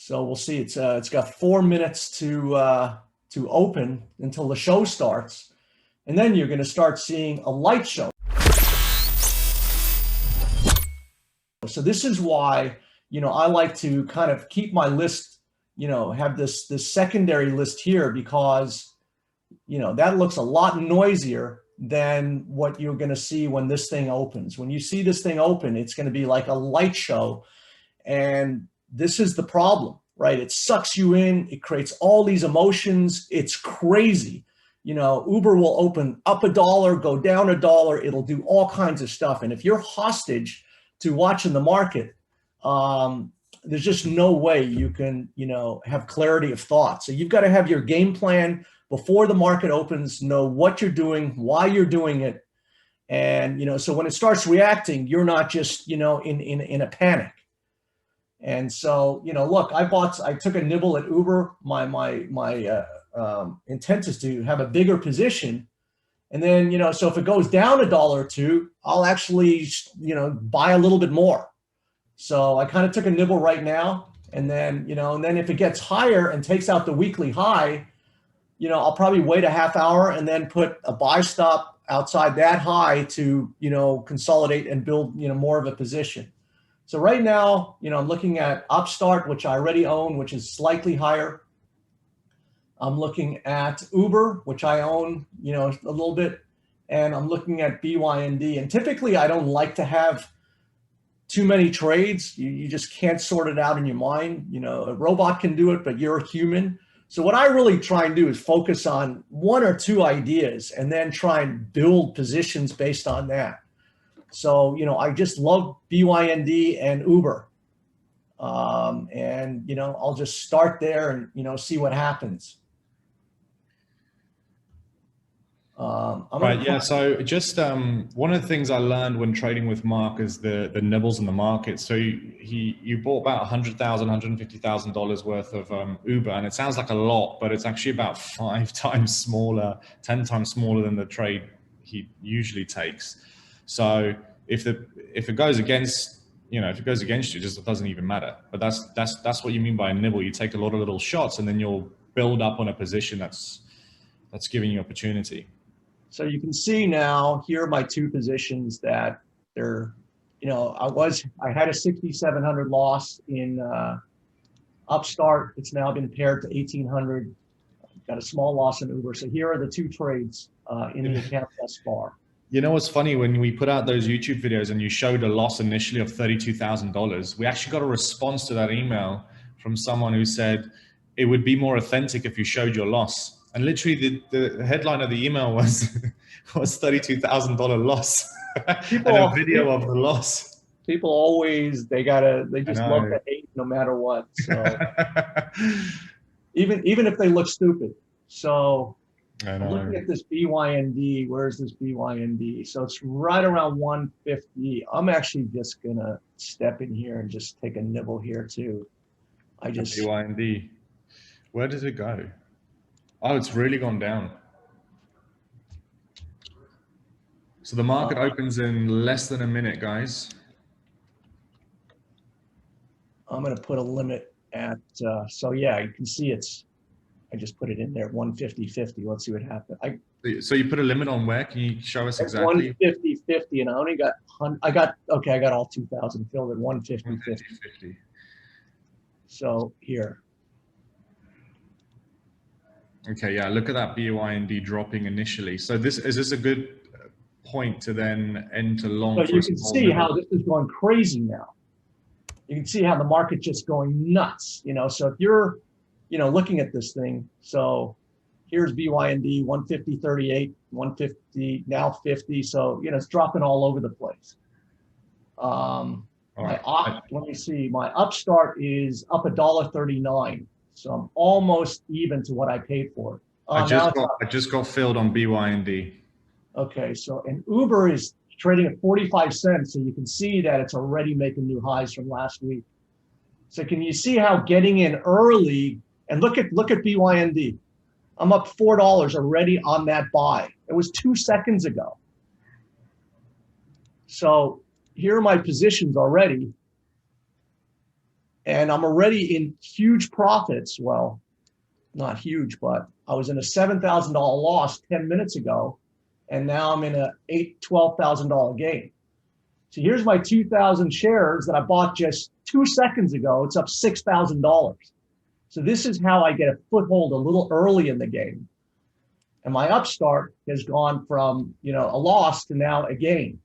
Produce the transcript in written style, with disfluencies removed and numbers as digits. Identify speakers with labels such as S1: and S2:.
S1: So we'll see. It's got 4 minutes to open until the show starts, and then you're going to start seeing a light show. So this is why, I like to kind of keep my list, have this secondary list here, because, that looks a lot noisier than what you're going to see when this thing opens. When you see this thing open, it's going to be like a light show. And this is the problem, right? It sucks you in. It creates all these emotions. It's crazy. Uber will open up $1, go down $1. It'll do all kinds of stuff. And if you're hostage to watching the market, there's just no way you can, have clarity of thought. So you've got to have your game plan before the market opens, know what you're doing, why you're doing it. And, so when it starts reacting, you're not just, in a panic. And so, look, I took a nibble at Uber. My intent is to have a bigger position. And then, so if it goes down $1 or $2, I'll actually, buy a little bit more. So I kind of took a nibble right now. And then, and then if it gets higher and takes out the weekly high, I'll probably wait a half hour and then put a buy stop outside that high to, consolidate and build, more of a position. So right now, I'm looking at Upstart, which I already own, which is slightly higher. I'm looking at Uber, which I own, a little bit. And I'm looking at BYND. And typically, I don't like to have too many trades. You just can't sort it out in your mind. A robot can do it, but you're a human. So what I really try and do is focus on 1 or 2 ideas and then try and build positions based on that. So, I just love BYND and Uber. And, I'll just start there and, see what happens.
S2: Right. Yeah. So just one of the things I learned when trading with Mark is the nibbles in the market. So you bought about $100,000, $150,000 worth of Uber, and it sounds like a lot, but it's actually about 5 times smaller, 10 times smaller than the trade he usually takes. So if it goes against, if it goes against you, it doesn't even matter. But that's what you mean by a nibble. You take a lot of little shots, and then you'll build up on a position that's giving you opportunity.
S1: So you can see now, here are my 2 positions that they're, I had a 6,700 loss in Upstart. It's now been paired to 1,800. Got a small loss in Uber. So here are the 2 trades in the account thus far.
S2: What's funny, when we put out those YouTube videos and you showed a loss initially of $32,000, we actually got a response to that email from someone who said it would be more authentic if you showed your loss. And literally the headline of the email was $32,000 loss and a video of the loss.
S1: People always, they just love to hate no matter what. So even if they look stupid. So I'm looking at this BYND. Where's this BYND? So it's right around 150. I'm actually just gonna step in here and just take a nibble here too.
S2: BYND. Where does it go? Oh, it's really gone down. So the market opens in less than a minute, guys.
S1: I'm going to put a limit at, so yeah, you can see I just put it in there, 150.50. Let's see what happens.
S2: So you put a limit on where? Can you show us exactly?
S1: 150.50, and I only got, I got all 2,000 filled at 150.50. So here.
S2: Okay, yeah, look at that BYND dropping initially. So is this a good point to then enter long?
S1: So you can see how this is going crazy now. You can see how the market just going nuts, So if you're, looking at this thing, so here's BYND 150.38, 150, now 50. So, it's dropping all over the place. Let me see, my Upstart is up $1.39. So I'm almost even to what I paid for it.
S2: I just got filled on BYND.
S1: Okay, so and Uber is trading at 45 cents, so you can see that it's already making new highs from last week. So can you see how getting in early, and look at BYND. I'm up $4 already on that buy. It was 2 seconds ago. So here are my positions already. and I'm already in huge profits. Well, not huge, but I was in a $7,000 loss 10 minutes ago, and now I'm in a $12,000 gain. So here's my 2,000 shares that I bought just 2 seconds ago. It's up $6,000. So this is how I get a foothold a little early in the game. And my upstart has gone from, a loss to now a gain.